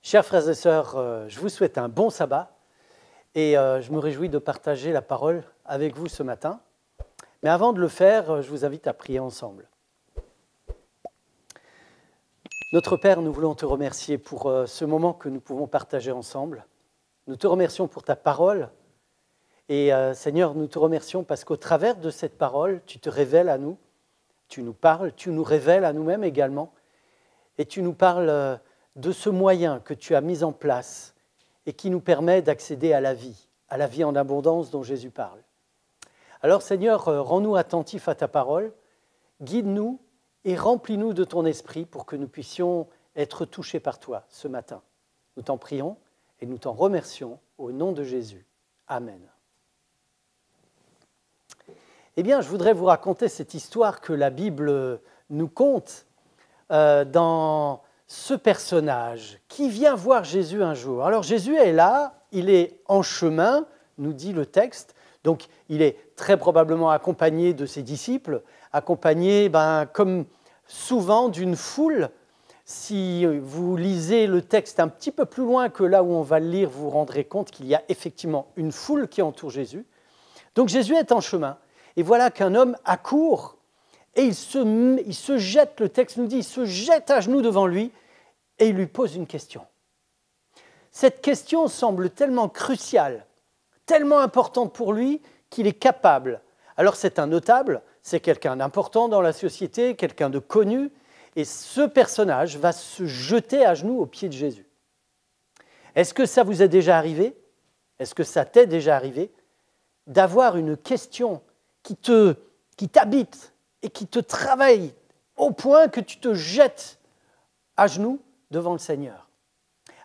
Chers frères et sœurs, je vous souhaite un bon sabbat et je me réjouis de partager la parole avec vous ce matin. Mais avant de le faire, je vous invite à prier ensemble. Notre Père, nous voulons te remercier pour ce moment que nous pouvons partager ensemble. Nous te remercions pour ta parole et Seigneur, nous te remercions parce qu'au travers de cette parole, tu te révèles à nous, tu nous parles, tu nous révèles à nous-mêmes également et tu nous parles de ce moyen que tu as mis en place et qui nous permet d'accéder à la vie en abondance dont Jésus parle. Alors Seigneur, rends-nous attentifs à ta parole, guide-nous et remplis-nous de ton esprit pour que nous puissions être touchés par toi ce matin. Nous t'en prions et nous t'en remercions au nom de Jésus. Amen. Eh bien, je voudrais vous raconter cette histoire que la Bible nous conte dans ce personnage qui vient voir Jésus un jour. Alors Jésus est là, il est en chemin, nous dit le texte, donc il est très probablement accompagné de ses disciples, accompagné comme souvent d'une foule. Si vous lisez le texte un petit peu plus loin que là où on va le lire, vous vous rendrez compte qu'il y a effectivement une foule qui entoure Jésus. Donc Jésus est en chemin et voilà qu'un homme accourt et il se jette, le texte nous dit, il se jette à genoux devant lui et il lui pose une question. Cette question semble tellement cruciale, tellement importante pour lui qu'il est capable. Alors c'est un notable, c'est quelqu'un d'important dans la société, quelqu'un de connu, et ce personnage va se jeter à genoux aux pieds de Jésus. Est-ce que ça vous est déjà arrivé? Est-ce que ça t'est déjà arrivé d'avoir une question qui t'habite et qui te travaille au point que tu te jettes à genoux devant le Seigneur?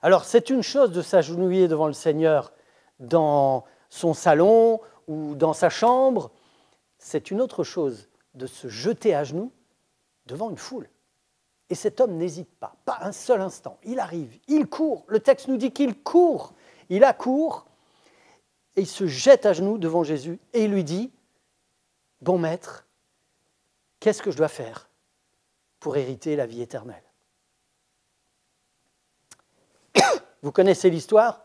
Alors, c'est une chose de s'agenouiller devant le Seigneur dans son salon ou dans sa chambre. C'est une autre chose de se jeter à genoux devant une foule. Et cet homme n'hésite pas un seul instant. Il arrive, il court. Le texte nous dit qu'il court. Il accourt et il se jette à genoux devant Jésus et il lui dit « Bon maître, qu'est-ce que je dois faire pour hériter la vie éternelle ?» Vous connaissez l'histoire?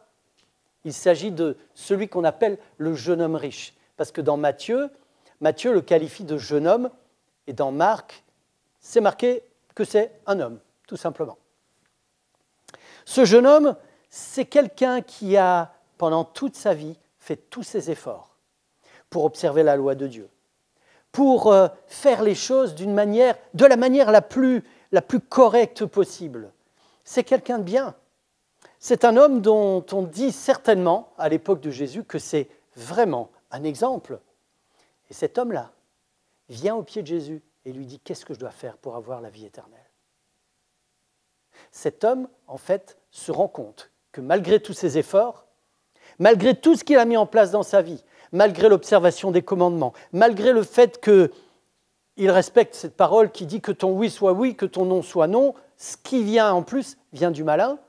Il s'agit de celui qu'on appelle le jeune homme riche. Parce que dans Matthieu le qualifie de jeune homme, et dans Marc, c'est marqué que c'est un homme, tout simplement. Ce jeune homme, c'est quelqu'un qui a, pendant toute sa vie, fait tous ses efforts pour observer la loi de Dieu, pour faire les choses de la manière la plus correcte possible. C'est quelqu'un de bien. C'est un homme dont on dit certainement, à l'époque de Jésus, que c'est vraiment un exemple. Et cet homme-là vient au pied de Jésus et lui dit « Qu'est-ce que je dois faire pour avoir la vie éternelle ?» Cet homme, en fait, se rend compte que malgré tous ses efforts, malgré tout ce qu'il a mis en place dans sa vie, malgré l'observation des commandements, malgré le fait qu'il respecte cette parole qui dit que ton oui soit oui, que ton non soit non, ce qui vient en plus vient du malin.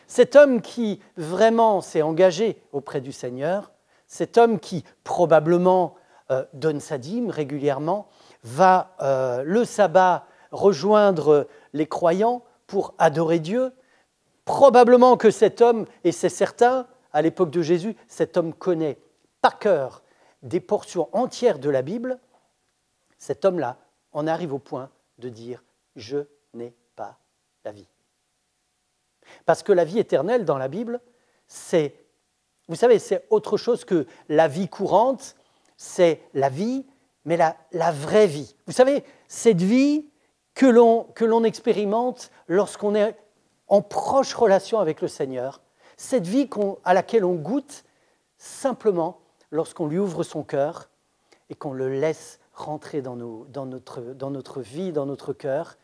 Cet homme qui vraiment s'est engagé auprès du Seigneur, cet homme qui probablement donne sa dîme régulièrement, va le sabbat rejoindre les croyants pour adorer Dieu. Probablement que cet homme, et c'est certain, à l'époque de Jésus, cet homme connaît par cœur des portions entières de la Bible. Cet homme-là en arrive au point de dire « Je n'ai pas la vie ». Parce que la vie éternelle dans la Bible, c'est autre chose que la vie courante, c'est la vie, mais la vraie vie. Vous savez, cette vie que l'on expérimente lorsqu'on est en proche relation avec le Seigneur, cette vie à laquelle on goûte simplement lorsqu'on lui ouvre son cœur et qu'on le laisse rentrer dans notre vie, dans notre cœur.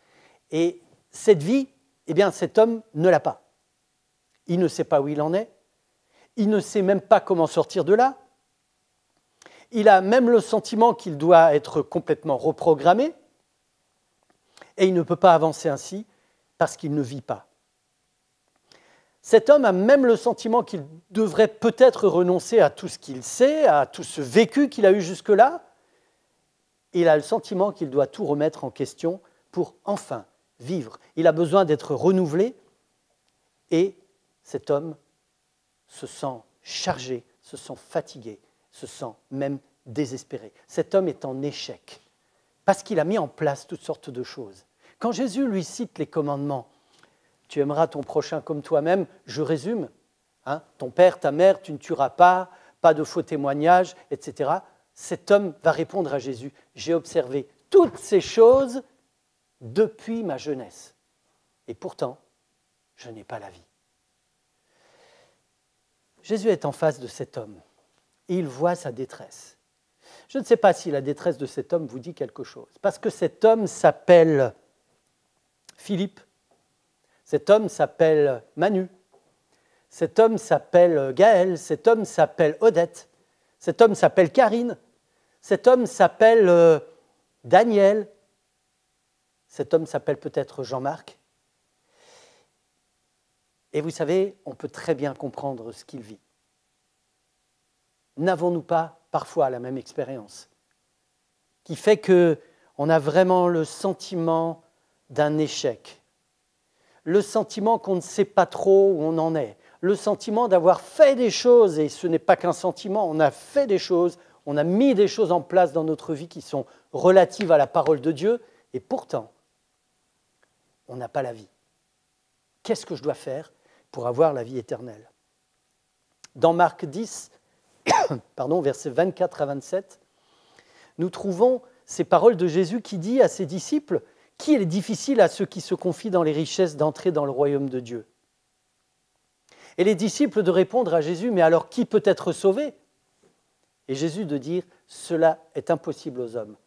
Et cette vie, eh bien, cet homme ne l'a pas. Il ne sait pas où il en est. Il ne sait même pas comment sortir de là. Il a même le sentiment qu'il doit être complètement reprogrammé. Et il ne peut pas avancer ainsi parce qu'il ne vit pas. Cet homme a même le sentiment qu'il devrait peut-être renoncer à tout ce qu'il sait, à tout ce vécu qu'il a eu jusque-là. Il a le sentiment qu'il doit tout remettre en question pour enfin vivre. Il a besoin d'être renouvelé et cet homme se sent chargé, se sent fatigué, se sent même désespéré. Cet homme est en échec parce qu'il a mis en place toutes sortes de choses. Quand Jésus lui cite les commandements, tu aimeras ton prochain comme toi-même, je résume, ton père, ta mère, tu ne tueras pas, pas de faux témoignages, etc. Cet homme va répondre à Jésus, j'ai observé toutes ces choses depuis ma jeunesse. Et pourtant, je n'ai pas la vie. Jésus est en face de cet homme et il voit sa détresse. Je ne sais pas si la détresse de cet homme vous dit quelque chose, parce que cet homme s'appelle Philippe, cet homme s'appelle Manu, cet homme s'appelle Gaël, cet homme s'appelle Odette, cet homme s'appelle Karine, cet homme s'appelle Daniel, cet homme s'appelle peut-être Jean-Marc. Et vous savez, on peut très bien comprendre ce qu'il vit. N'avons-nous pas parfois la même expérience qui fait qu'on a vraiment le sentiment d'un échec, le sentiment qu'on ne sait pas trop où on en est, le sentiment d'avoir fait des choses, et ce n'est pas qu'un sentiment, on a fait des choses, on a mis des choses en place dans notre vie qui sont relatives à la parole de Dieu, et pourtant, on n'a pas la vie. Qu'est-ce que je dois faire pour avoir la vie éternelle? Dans Marc 10, versets 24 à 27, nous trouvons ces paroles de Jésus qui dit à ses disciples « Qu'il est difficile à ceux qui se confient dans les richesses d'entrer dans le royaume de Dieu ?» Et les disciples de répondre à Jésus « Mais alors qui peut être sauvé ?» Et Jésus de dire « Cela est impossible aux hommes,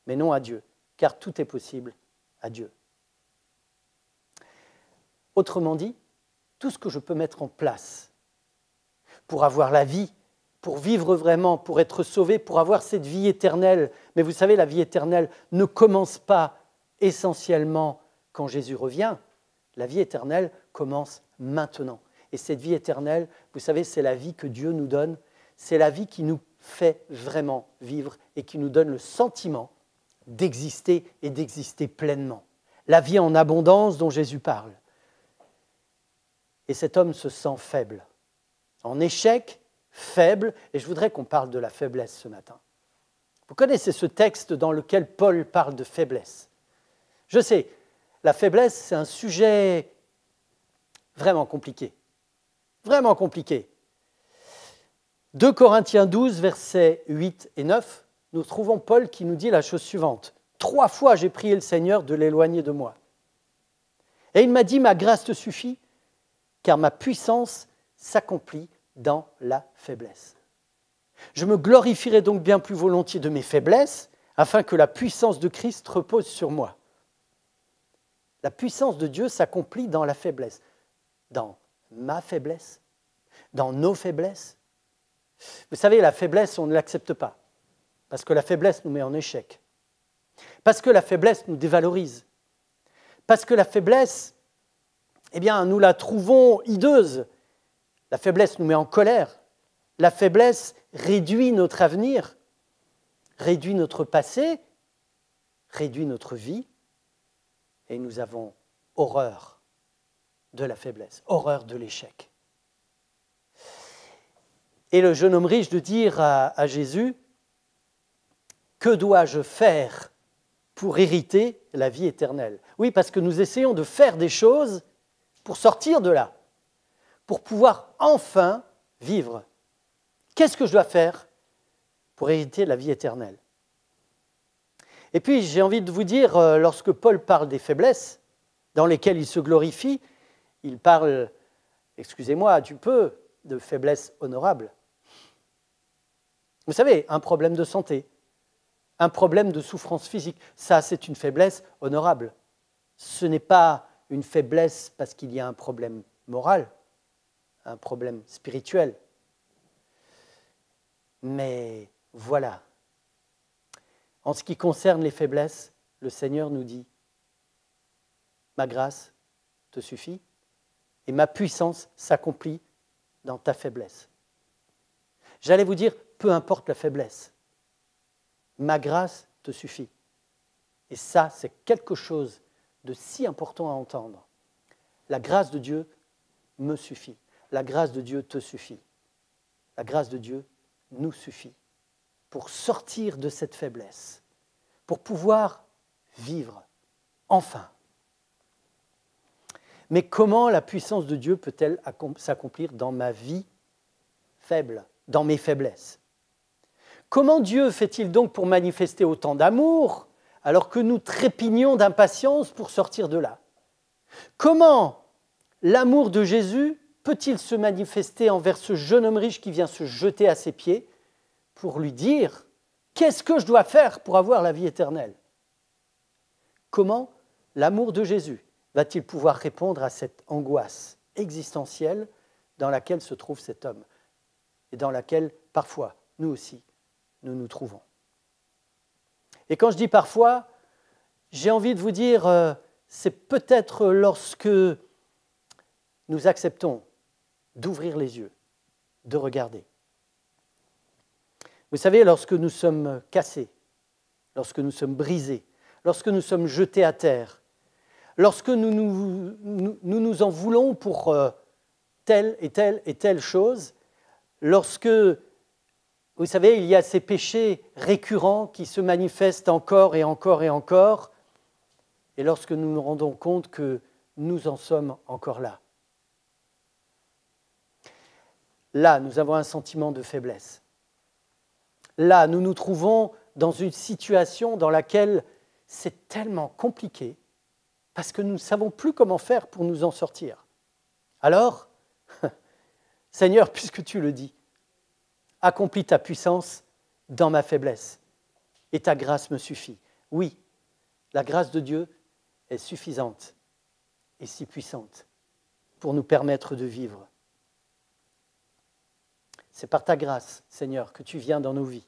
mais non à Dieu, car tout est possible à Dieu. » Autrement dit, tout ce que je peux mettre en place pour avoir la vie, pour vivre vraiment, pour être sauvé, pour avoir cette vie éternelle. Mais vous savez, la vie éternelle ne commence pas essentiellement quand Jésus revient. La vie éternelle commence maintenant. Et cette vie éternelle, vous savez, c'est la vie que Dieu nous donne. C'est la vie qui nous fait vraiment vivre et qui nous donne le sentiment d'exister et d'exister pleinement. La vie en abondance dont Jésus parle. Et cet homme se sent faible, en échec, faible, et je voudrais qu'on parle de la faiblesse ce matin. Vous connaissez ce texte dans lequel Paul parle de faiblesse. Je sais, la faiblesse, c'est un sujet vraiment compliqué. Vraiment compliqué. 2 Corinthiens 12, versets 8 et 9, nous trouvons Paul qui nous dit la chose suivante. « 3 fois j'ai prié le Seigneur de l'éloigner de moi. Et il m'a dit, ma grâce te suffit, car ma puissance s'accomplit dans la faiblesse. Je me glorifierai donc bien plus volontiers de mes faiblesses, afin que la puissance de Christ repose sur moi. » La puissance de Dieu s'accomplit dans la faiblesse, dans ma faiblesse, dans nos faiblesses. Vous savez, la faiblesse, on ne l'accepte pas, parce que la faiblesse nous met en échec, parce que la faiblesse nous dévalorise, parce que la faiblesse, eh bien, nous la trouvons hideuse. La faiblesse nous met en colère. La faiblesse réduit notre avenir, réduit notre passé, réduit notre vie. Et nous avons horreur de la faiblesse, horreur de l'échec. Et le jeune homme riche de dire à Jésus, « Que dois-je faire pour hériter la vie éternelle ?» Oui, parce que nous essayons de faire des choses pour sortir de là, pour pouvoir enfin vivre. Qu'est-ce que je dois faire pour hériter la vie éternelle? Et puis, j'ai envie de vous dire, lorsque Paul parle des faiblesses dans lesquelles il se glorifie, il parle, excusez-moi, du peu, de faiblesse honorable. Vous savez, un problème de santé, un problème de souffrance physique, ça, c'est une faiblesse honorable. Ce n'est pas une faiblesse parce qu'il y a un problème moral, un problème spirituel. Mais voilà, en ce qui concerne les faiblesses, le Seigneur nous dit « Ma grâce te suffit et ma puissance s'accomplit dans ta faiblesse. » J'allais vous dire, peu importe la faiblesse, ma grâce te suffit. Et ça, c'est quelque chose de si important à entendre. La grâce de Dieu me suffit. La grâce de Dieu te suffit. La grâce de Dieu nous suffit pour sortir de cette faiblesse, pour pouvoir vivre, enfin. Mais comment la puissance de Dieu peut-elle s'accomplir dans ma vie faible, dans mes faiblesses? Comment Dieu fait-il donc pour manifester autant d'amour alors que nous trépignons d'impatience pour sortir de là? Comment l'amour de Jésus peut-il se manifester envers ce jeune homme riche qui vient se jeter à ses pieds pour lui dire « Qu'est-ce que je dois faire pour avoir la vie éternelle ?» Comment l'amour de Jésus va-t-il pouvoir répondre à cette angoisse existentielle dans laquelle se trouve cet homme et dans laquelle, parfois, nous aussi, nous nous trouvons? Et quand je dis parfois, j'ai envie de vous dire, c'est peut-être lorsque nous acceptons d'ouvrir les yeux, de regarder. Vous savez, lorsque nous sommes cassés, lorsque nous sommes brisés, lorsque nous sommes jetés à terre, lorsque nous nous en voulons pour telle et telle et telle chose, lorsque, vous savez, il y a ces péchés récurrents qui se manifestent encore et encore et encore, et lorsque nous nous rendons compte que nous en sommes encore là. Là, nous avons un sentiment de faiblesse. Là, nous nous trouvons dans une situation dans laquelle c'est tellement compliqué parce que nous ne savons plus comment faire pour nous en sortir. Alors, Seigneur, puisque tu le dis, accomplis ta puissance dans ma faiblesse et ta grâce me suffit. Oui, la grâce de Dieu est suffisante et si puissante pour nous permettre de vivre. C'est par ta grâce, Seigneur, que tu viens dans nos vies,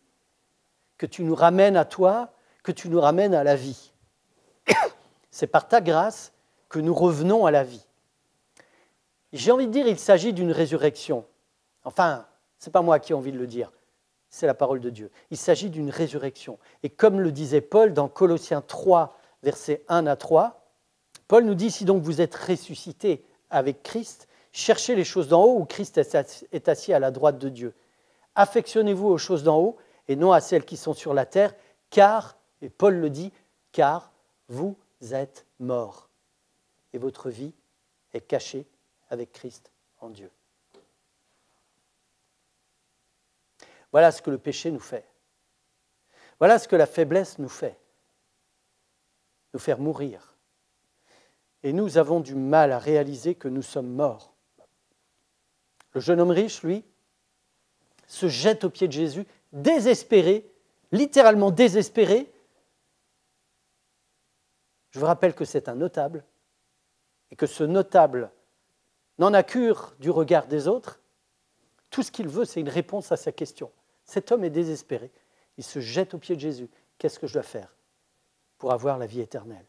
que tu nous ramènes à toi, que tu nous ramènes à la vie. C'est par ta grâce que nous revenons à la vie. J'ai envie de dire, il s'agit d'une résurrection. Enfin, ce n'est pas moi qui ai envie de le dire, c'est la parole de Dieu. Il s'agit d'une résurrection. Et comme le disait Paul dans Colossiens 3, versets 1 à 3, Paul nous dit, si donc vous êtes ressuscités avec Christ, cherchez les choses d'en haut où Christ est assis à la droite de Dieu. Affectionnez-vous aux choses d'en haut et non à celles qui sont sur la terre, car, et Paul le dit, car vous êtes morts et votre vie est cachée avec Christ en Dieu. Voilà ce que le péché nous fait. Voilà ce que la faiblesse nous fait. Nous faire mourir. Et nous avons du mal à réaliser que nous sommes morts. Le jeune homme riche, lui, se jette aux pieds de Jésus, désespéré, littéralement désespéré. Je vous rappelle que c'est un notable, et que ce notable n'en a cure du regard des autres. Tout ce qu'il veut, c'est une réponse à sa question. Cet homme est désespéré. Il se jette aux pieds de Jésus. Qu'est-ce que je dois faire pour avoir la vie éternelle?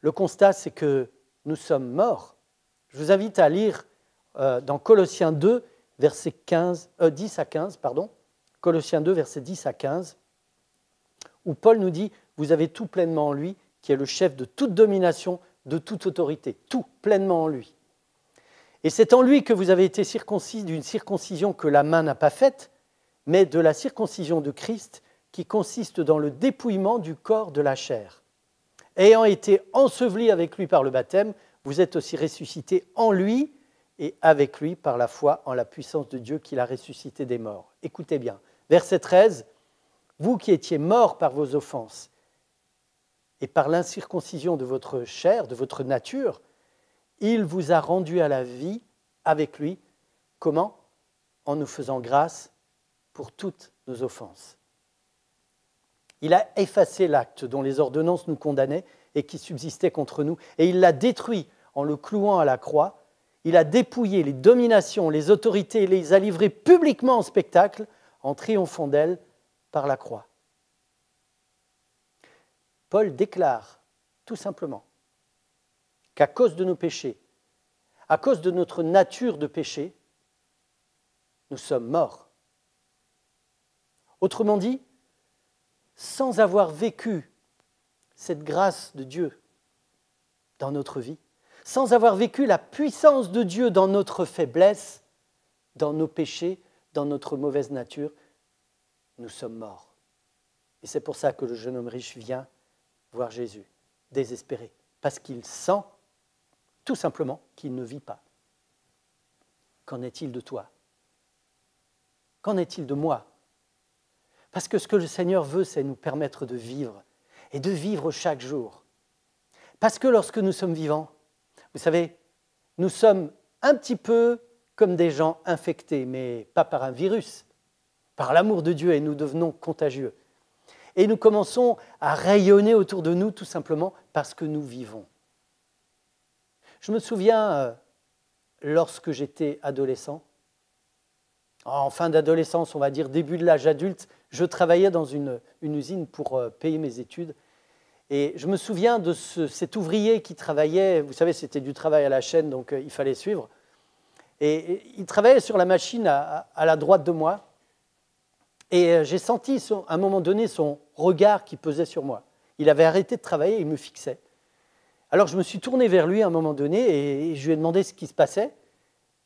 Le constat, c'est que nous sommes morts. Je vous invite à lire dans Colossiens 2, versets 10 à 15, Colossiens 2, versets 10 à 15, où Paul nous dit « Vous avez tout pleinement en lui, qui est le chef de toute domination, de toute autorité. » Tout pleinement en lui. Et c'est en lui que vous avez été circoncis d'une circoncision que la main n'a pas faite, mais de la circoncision de Christ, qui consiste dans le dépouillement du corps de la chair. Ayant été ensevelis avec lui par le baptême, vous êtes aussi ressuscités en lui et avec lui par la foi en la puissance de Dieu qui l'a ressuscité des morts. Écoutez bien, verset 13, « Vous qui étiez morts par vos offenses et par l'incirconcision de votre chair, de votre nature, il vous a rendus à la vie avec lui. » Comment ? En nous faisant grâce pour toutes nos offenses. Il a effacé l'acte dont les ordonnances nous condamnaient et qui subsistait contre nous, et il l'a détruit en le clouant à la croix. Il a dépouillé les dominations, les autorités, et les a livrées publiquement en spectacle en triomphant d'elles par la croix. Paul déclare tout simplement qu'à cause de nos péchés, à cause de notre nature de péché, nous sommes morts. Autrement dit, sans avoir vécu cette grâce de Dieu dans notre vie, sans avoir vécu la puissance de Dieu dans notre faiblesse, dans nos péchés, dans notre mauvaise nature, nous sommes morts. Et c'est pour ça que le jeune homme riche vient voir Jésus, désespéré, parce qu'il sent tout simplement qu'il ne vit pas. Qu'en est-il de toi? Qu'en est-il de moi? Parce que ce que le Seigneur veut, c'est nous permettre de vivre, et de vivre chaque jour. Parce que lorsque nous sommes vivants, vous savez, nous sommes un petit peu comme des gens infectés, mais pas par un virus, par l'amour de Dieu, et nous devenons contagieux. Et nous commençons à rayonner autour de nous tout simplement parce que nous vivons. Je me souviens, lorsque j'étais adolescent, en fin d'adolescence, on va dire début de l'âge adulte, je travaillais dans une usine pour payer mes études. Et je me souviens de cet ouvrier qui travaillait, vous savez, c'était du travail à la chaîne, donc il fallait suivre. Et il travaillait sur la machine à la droite de moi. Et j'ai senti à un moment donné son regard qui pesait sur moi. Il avait arrêté de travailler, il me fixait. Alors je me suis tourné vers lui à un moment donné et je lui ai demandé ce qui se passait.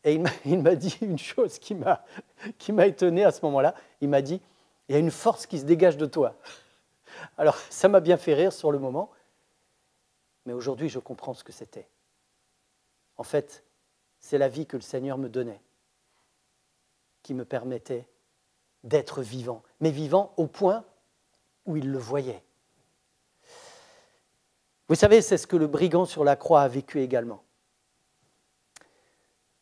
Et il m'a dit une chose qui m'a étonné à ce moment-là. Il m'a dit, il y a une force qui se dégage de toi. Alors ça m'a bien fait rire sur le moment, mais aujourd'hui je comprends ce que c'était. En fait, c'est la vie que le Seigneur me donnait, qui me permettait d'être vivant, mais vivant au point où il le voyait. Vous savez, c'est ce que le brigand sur la croix a vécu également.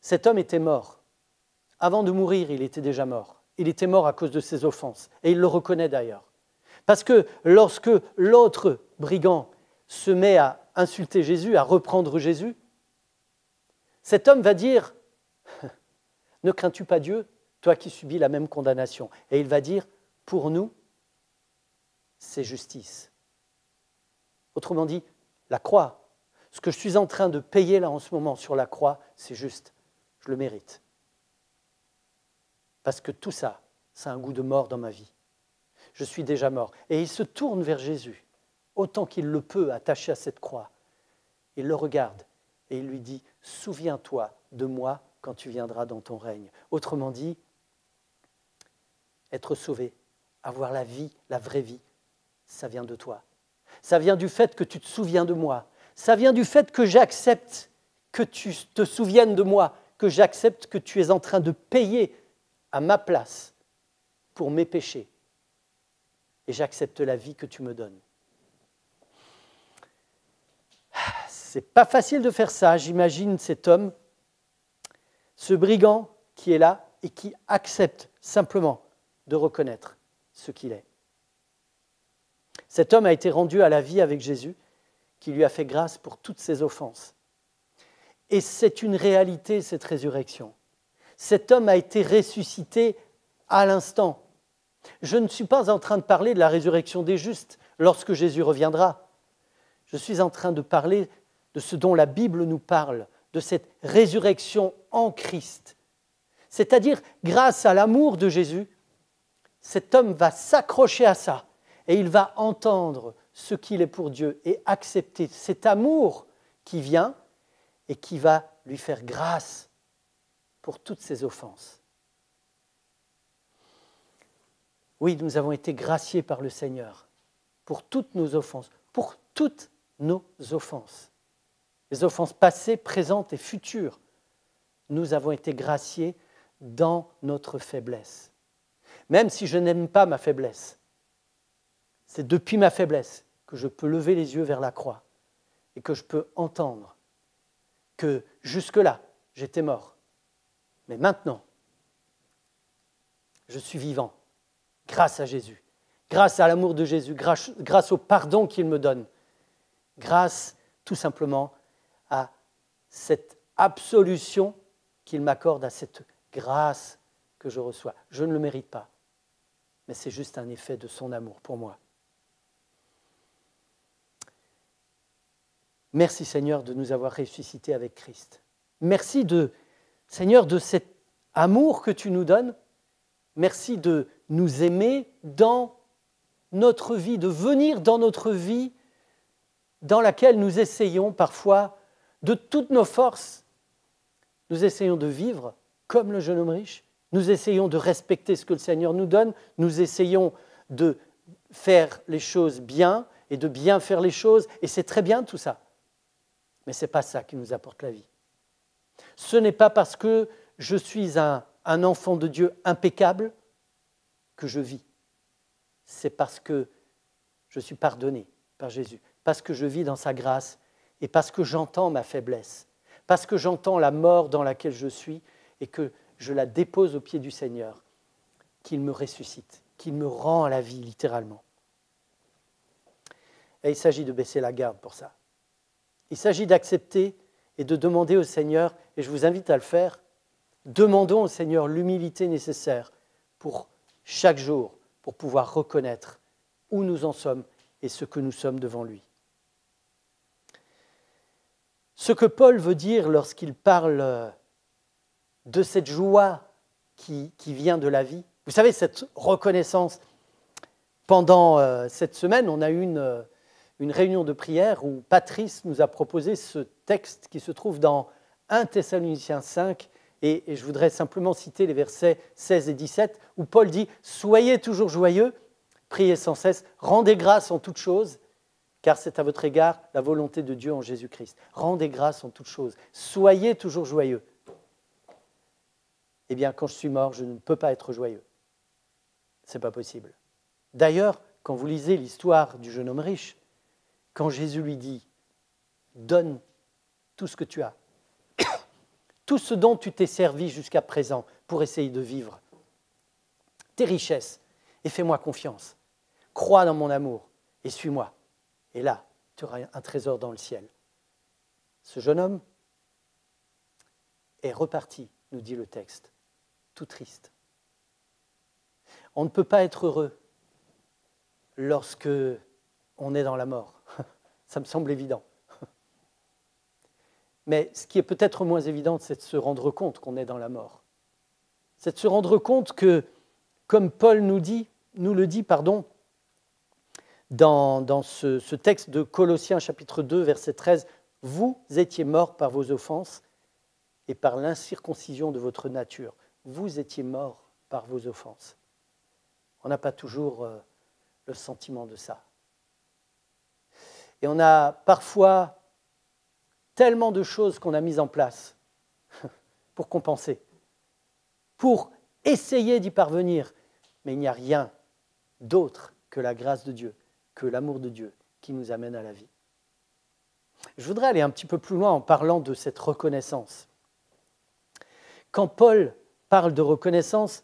Cet homme était mort. Avant de mourir, il était déjà mort. Il était mort à cause de ses offenses, et il le reconnaît d'ailleurs. Parce que lorsque l'autre brigand se met à insulter Jésus, à reprendre Jésus, cet homme va dire « Ne crains-tu pas Dieu, toi qui subis la même condamnation ?» Et il va dire « Pour nous, c'est justice. » Autrement dit, la croix, ce que je suis en train de payer là en ce moment sur la croix, c'est juste, je le mérite. Parce que tout ça, ça a un goût de mort dans ma vie. Je suis déjà mort. Et il se tourne vers Jésus, autant qu'il le peut, attaché à cette croix. Il le regarde et il lui dit « Souviens-toi de moi quand tu viendras dans ton règne. » Autrement dit, être sauvé, avoir la vie, la vraie vie, ça vient de toi. Ça vient du fait que tu te souviens de moi. Ça vient du fait que j'accepte que tu te souviennes de moi, que j'accepte que tu es en train de payer à ma place pour mes péchés. Et j'accepte la vie que tu me donnes. C'est pas facile de faire ça, j'imagine cet homme, ce brigand qui est là et qui accepte simplement de reconnaître ce qu'il est. Cet homme a été rendu à la vie avec Jésus, qui lui a fait grâce pour toutes ses offenses. Et c'est une réalité, cette résurrection. Cet homme a été ressuscité à l'instant. Je ne suis pas en train de parler de la résurrection des justes lorsque Jésus reviendra. Je suis en train de parler de ce dont la Bible nous parle, de cette résurrection en Christ. C'est-à-dire, grâce à l'amour de Jésus, cet homme va s'accrocher à ça et il va entendre ce qu'il est pour Dieu et accepter cet amour qui vient et qui va lui faire grâce pour toutes ses offenses. Oui, nous avons été graciés par le Seigneur pour toutes nos offenses, pour toutes nos offenses. Les offenses passées, présentes et futures. Nous avons été graciés dans notre faiblesse. Même si je n'aime pas ma faiblesse, c'est depuis ma faiblesse que je peux lever les yeux vers la croix et que je peux entendre que jusque-là, j'étais mort. Mais maintenant, je suis vivant grâce à Jésus, grâce à l'amour de Jésus, grâce au pardon qu'il me donne, grâce tout simplement à cette absolution qu'il m'accorde, à cette grâce que je reçois. Je ne le mérite pas, mais c'est juste un effet de son amour pour moi. Merci Seigneur de nous avoir ressuscités avec Christ. Merci Seigneur de cet amour que tu nous donnes. Merci de nous aimer dans notre vie, de venir dans notre vie dans laquelle nous essayons parfois de toutes nos forces, nous essayons de vivre comme le jeune homme riche, nous essayons de respecter ce que le Seigneur nous donne, nous essayons de faire les choses bien et de bien faire les choses, et c'est très bien tout ça. Mais ce n'est pas ça qui nous apporte la vie. Ce n'est pas parce que je suis un enfant de Dieu impeccable que je vis. C'est parce que je suis pardonné par Jésus, parce que je vis dans sa grâce et parce que j'entends ma faiblesse, parce que j'entends la mort dans laquelle je suis et que je la dépose aux pieds du Seigneur, qu'il me ressuscite, qu'il me rend à la vie littéralement. Et il s'agit de baisser la garde pour ça. Il s'agit d'accepter et de demander au Seigneur, et je vous invite à le faire, demandons au Seigneur l'humilité nécessaire pour chaque jour, pour pouvoir reconnaître où nous en sommes et ce que nous sommes devant lui. Ce que Paul veut dire lorsqu'il parle de cette joie qui vient de la vie, vous savez, cette reconnaissance, pendant cette semaine, on a eu une réunion de prière où Patrice nous a proposé ce texte qui se trouve dans 1 Thessaloniciens 5, et je voudrais simplement citer les versets 16 et 17, où Paul dit « Soyez toujours joyeux, priez sans cesse, rendez grâce en toutes choses, car c'est à votre égard la volonté de Dieu en Jésus-Christ. Rendez grâce en toutes choses, soyez toujours joyeux. » Eh bien, quand je suis mort, je ne peux pas être joyeux. Ce n'est pas possible. D'ailleurs, quand vous lisez l'histoire du jeune homme riche, quand Jésus lui dit « Donne tout ce que tu as, tout ce dont tu t'es servi jusqu'à présent pour essayer de vivre, tes richesses, et fais-moi confiance. Crois dans mon amour et suis-moi. Et là, tu auras un trésor dans le ciel. » Ce jeune homme est reparti, nous dit le texte, tout triste. On ne peut pas être heureux lorsque on est dans la mort. Ça me semble évident. Mais ce qui est peut-être moins évident, c'est de se rendre compte qu'on est dans la mort. C'est de se rendre compte que, comme Paul nous le dit, dans ce texte de Colossiens chapitre 2, verset 13, « Vous étiez morts par vos offenses et par l'incirconcision de votre nature. Vous étiez morts par vos offenses. » On n'a pas toujours le sentiment de ça. Et on a parfois tellement de choses qu'on a mises en place pour compenser, pour essayer d'y parvenir, mais il n'y a rien d'autre que la grâce de Dieu, que l'amour de Dieu qui nous amène à la vie. Je voudrais aller un petit peu plus loin en parlant de cette reconnaissance. Quand Paul parle de reconnaissance,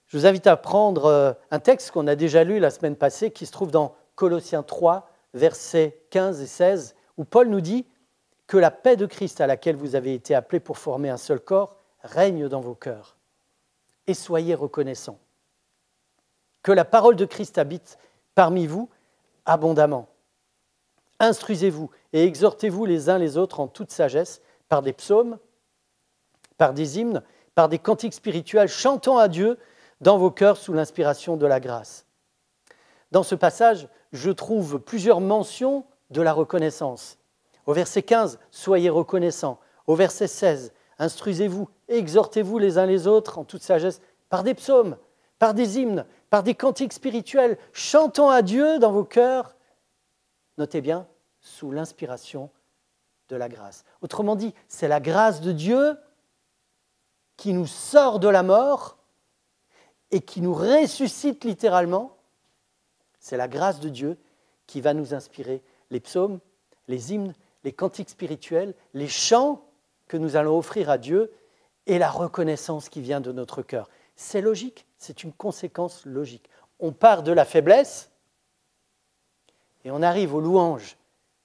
je vous invite à prendre un texte qu'on a déjà lu la semaine passée, qui se trouve dans Colossiens 3, versets 15 et 16, où Paul nous dit que la paix de Christ à laquelle vous avez été appelés pour former un seul corps règne dans vos cœurs. Et soyez reconnaissants. Que la parole de Christ habite parmi vous abondamment. Instruisez-vous et exhortez-vous les uns les autres en toute sagesse par des psaumes, par des hymnes, par des cantiques spirituels, chantant à Dieu dans vos cœurs sous l'inspiration de la grâce. Dans ce passage, je trouve plusieurs mentions de la reconnaissance. Au verset 15, « Soyez reconnaissants ». Au verset 16, « Instruisez-vous, exhortez-vous les uns les autres en toute sagesse par des psaumes, par des hymnes, par des cantiques spirituels, chantant à Dieu dans vos cœurs. » Notez bien, sous l'inspiration de la grâce. Autrement dit, c'est la grâce de Dieu qui nous sort de la mort et qui nous ressuscite littéralement. C'est la grâce de Dieu qui va nous inspirer les psaumes, les hymnes, les cantiques spirituels, les chants que nous allons offrir à Dieu et la reconnaissance qui vient de notre cœur. C'est logique, c'est une conséquence logique. On part de la faiblesse et on arrive aux louanges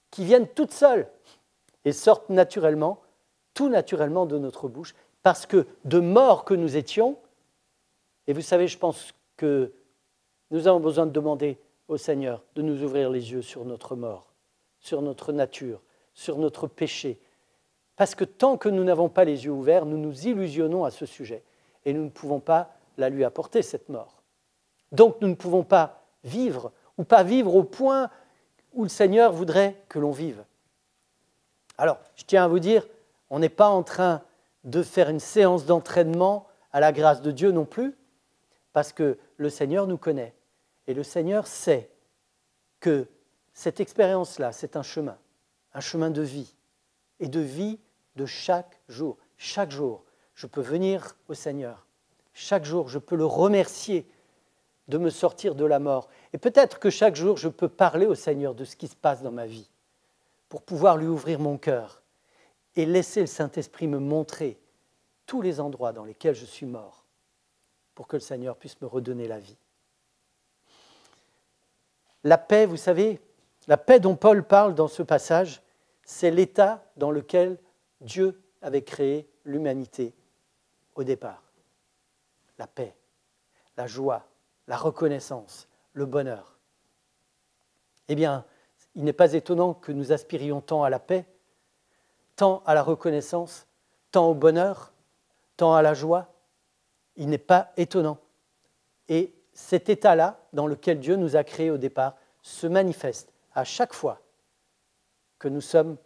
qui viennent toutes seules et sortent naturellement, tout naturellement de notre bouche, parce que de mort que nous étions, et vous savez, je pense que nous avons besoin de demander au Seigneur de nous ouvrir les yeux sur notre mort, sur notre nature, sur notre péché. Parce que tant que nous n'avons pas les yeux ouverts, nous nous illusionnons à ce sujet et nous ne pouvons pas la lui apporter, cette mort. Donc nous ne pouvons pas vivre ou pas vivre au point où le Seigneur voudrait que l'on vive. Alors, je tiens à vous dire, on n'est pas en train de faire une séance d'entraînement à la grâce de Dieu non plus, parce que le Seigneur nous connaît. Et le Seigneur sait que cette expérience-là, c'est un chemin de vie, et de vie de chaque jour. Chaque jour, je peux venir au Seigneur. Chaque jour, je peux le remercier de me sortir de la mort. Et peut-être que chaque jour, je peux parler au Seigneur de ce qui se passe dans ma vie, pour pouvoir lui ouvrir mon cœur et laisser le Saint-Esprit me montrer tous les endroits dans lesquels je suis mort, pour que le Seigneur puisse me redonner la vie. La paix, vous savez, la paix dont Paul parle dans ce passage, c'est l'état dans lequel Dieu avait créé l'humanité au départ. La paix, la joie, la reconnaissance, le bonheur. Eh bien, il n'est pas étonnant que nous aspirions tant à la paix, tant à la reconnaissance, tant au bonheur, tant à la joie. Il n'est pas étonnant. Et cet état-là, dans lequel Dieu nous a créés au départ, se manifeste à chaque fois que nous sommes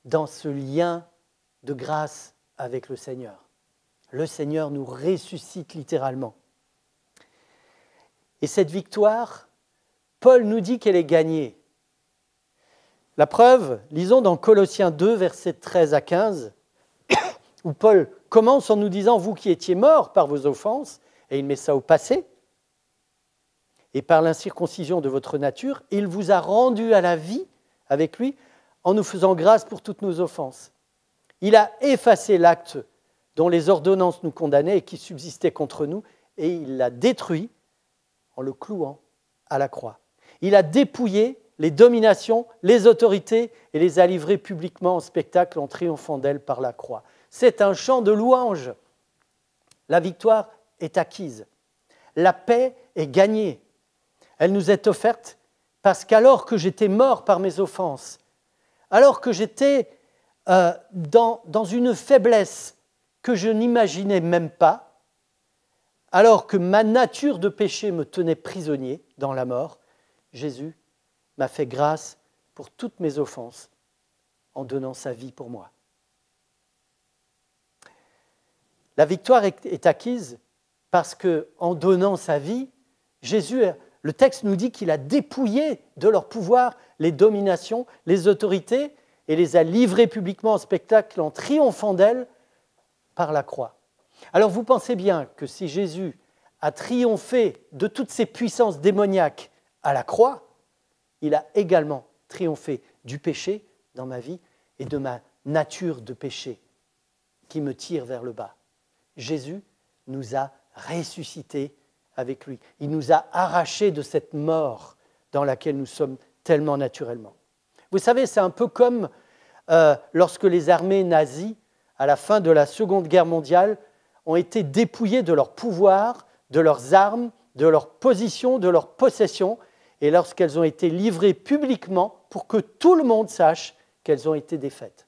dans ce lien de grâce avec le Seigneur. Le Seigneur nous ressuscite littéralement. Et cette victoire, Paul nous dit qu'elle est gagnée. La preuve, lisons dans Colossiens 2, versets 13 à 15, où Paul commence en nous disant « Vous qui étiez morts par vos offenses », et il met ça au passé, et par l'incirconcision de votre nature, il vous a rendus à la vie avec lui en nous faisant grâce pour toutes nos offenses. Il a effacé l'acte dont les ordonnances nous condamnaient et qui subsistait contre nous, et il l'a détruit en le clouant à la croix. Il a dépouillé les dominations, les autorités et les a livrées publiquement en spectacle en triomphant d'elles par la croix. C'est un chant de louange. La victoire est acquise. La paix est gagnée. Elle nous est offerte parce qu'alors que j'étais mort par mes offenses, alors que j'étais dans une faiblesse que je n'imaginais même pas, alors que ma nature de péché me tenait prisonnier dans la mort, Jésus m'a fait grâce pour toutes mes offenses en donnant sa vie pour moi. La victoire est acquise parce qu'en donnant sa vie, Jésus, le texte nous dit qu'il a dépouillé de leur pouvoir les dominations, les autorités et les a livrées publiquement en spectacle en triomphant d'elles par la croix. Alors vous pensez bien que si Jésus a triomphé de toutes ces puissances démoniaques à la croix, il a également triomphé du péché dans ma vie et de ma nature de péché qui me tire vers le bas. Jésus nous a ressuscités avec lui. Il nous a arrachés de cette mort dans laquelle nous sommes tellement naturellement. Vous savez, c'est un peu comme lorsque les armées nazies, à la fin de la Seconde Guerre mondiale, ont été dépouillées de leur pouvoir, de leurs armes, de leur position, de leurs possessions, et lorsqu'elles ont été livrées publiquement pour que tout le monde sache qu'elles ont été défaites.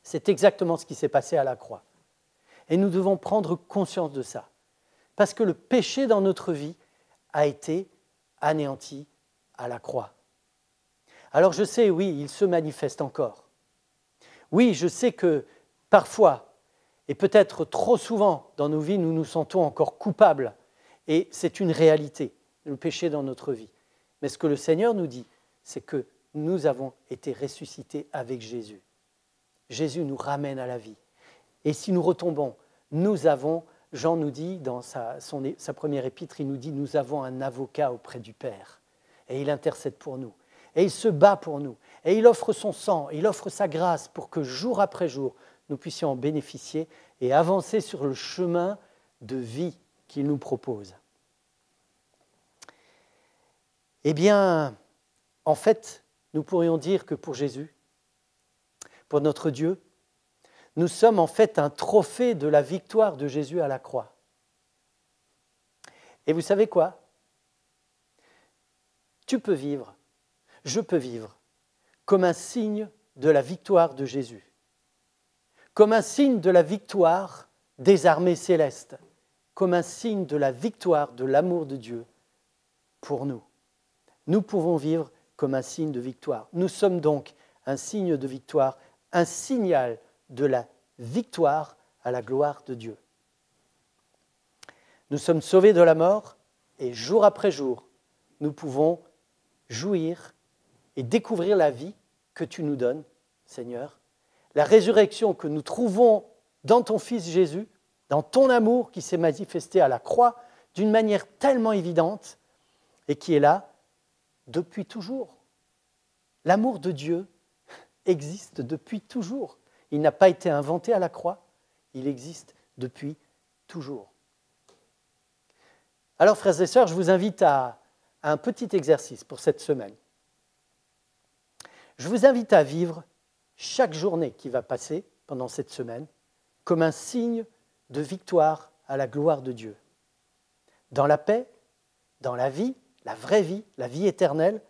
C'est exactement ce qui s'est passé à la croix. Et nous devons prendre conscience de ça, parce que le péché dans notre vie a été anéanti à la croix. Alors je sais, oui, il se manifeste encore. Oui, je sais que parfois, et peut-être trop souvent dans nos vies, nous nous sentons encore coupables. Et c'est une réalité, le péché dans notre vie. Mais ce que le Seigneur nous dit, c'est que nous avons été ressuscités avec Jésus. Jésus nous ramène à la vie. Et si nous retombons, nous avons, Jean nous dit dans sa première épître, il nous dit « Nous avons un avocat auprès du Père. » Et il intercède pour nous. Et il se bat pour nous. Et il offre son sang, il offre sa grâce pour que jour après jour, nous puissions en bénéficier et avancer sur le chemin de vie qu'il nous propose. Eh bien, en fait, nous pourrions dire que pour Jésus, pour notre Dieu, nous sommes en fait un trophée de la victoire de Jésus à la croix. Et vous savez quoi ? Tu peux vivre, je peux vivre, comme un signe de la victoire de Jésus, comme un signe de la victoire des armées célestes, comme un signe de la victoire de l'amour de Dieu pour nous. Nous pouvons vivre comme un signe de victoire. Nous sommes donc un signe de victoire, un signal de la victoire à la gloire de Dieu. Nous sommes sauvés de la mort et jour après jour, nous pouvons jouir et découvrir la vie que tu nous donnes, Seigneur, la résurrection que nous trouvons dans ton Fils Jésus, dans ton amour qui s'est manifesté à la croix d'une manière tellement évidente et qui est là depuis toujours. L'amour de Dieu existe depuis toujours. Il n'a pas été inventé à la croix, il existe depuis toujours. Alors, frères et sœurs, je vous invite à un petit exercice pour cette semaine. Je vous invite à vivre chaque journée qui va passer pendant cette semaine comme un signe de victoire à la gloire de Dieu. Dans la paix, dans la vie, la vraie vie, la vie éternelle,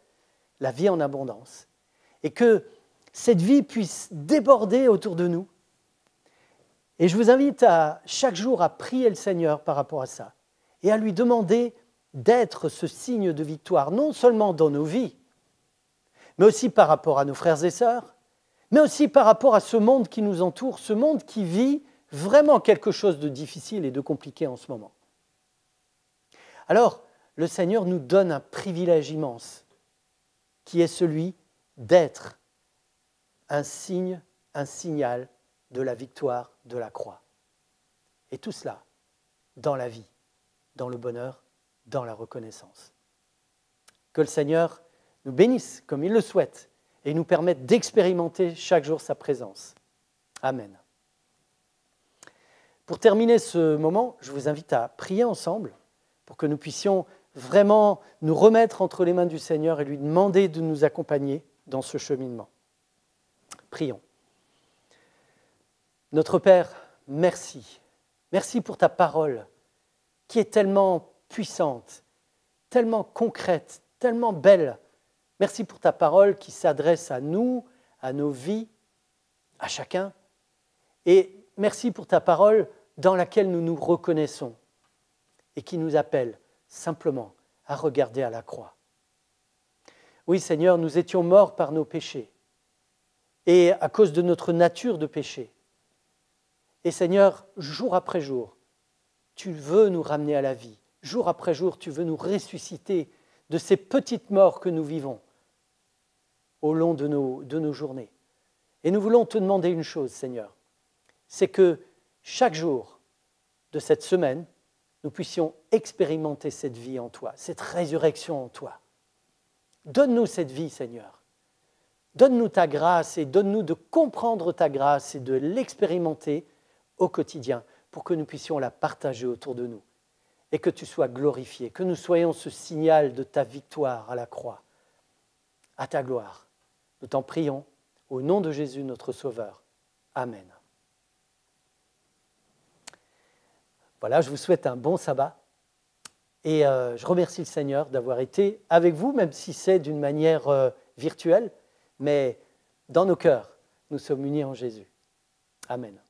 la vie en abondance. Et que cette vie puisse déborder autour de nous. Et je vous invite à chaque jour à prier le Seigneur par rapport à ça et à lui demander d'être ce signe de victoire, non seulement dans nos vies, mais aussi par rapport à nos frères et sœurs, mais aussi par rapport à ce monde qui nous entoure, ce monde qui vit vraiment quelque chose de difficile et de compliqué en ce moment. Alors, le Seigneur nous donne un privilège immense, qui est celui d'être un signe, un signal de la victoire de la croix. Et tout cela dans la vie, dans le bonheur, dans la reconnaissance. Que le Seigneur nous bénisse comme il le souhaite et nous permette d'expérimenter chaque jour sa présence. Amen. Pour terminer ce moment, je vous invite à prier ensemble pour que nous puissions vraiment nous remettre entre les mains du Seigneur et lui demander de nous accompagner dans ce cheminement. Prions. Notre Père, merci. Merci pour ta parole qui est tellement puissante, tellement concrète, tellement belle. Merci pour ta parole qui s'adresse à nous, à nos vies, à chacun. Et merci pour ta parole dans laquelle nous nous reconnaissons et qui nous appelle simplement à regarder à la croix. Oui, Seigneur, nous étions morts par nos péchés et à cause de notre nature de péché. Et Seigneur, jour après jour, tu veux nous ramener à la vie. Jour après jour, tu veux nous ressusciter de ces petites morts que nous vivons au long de nos journées. Et nous voulons te demander une chose, Seigneur, c'est que chaque jour de cette semaine, nous puissions expérimenter cette vie en toi, cette résurrection en toi. Donne-nous cette vie, Seigneur. Donne-nous ta grâce et donne-nous de comprendre ta grâce et de l'expérimenter au quotidien pour que nous puissions la partager autour de nous et que tu sois glorifié, que nous soyons ce signal de ta victoire à la croix, à ta gloire. Nous t'en prions au nom de Jésus, notre Sauveur. Amen. Voilà, je vous souhaite un bon sabbat et je remercie le Seigneur d'avoir été avec vous, même si c'est d'une manière virtuelle, mais dans nos cœurs, nous sommes unis en Jésus. Amen.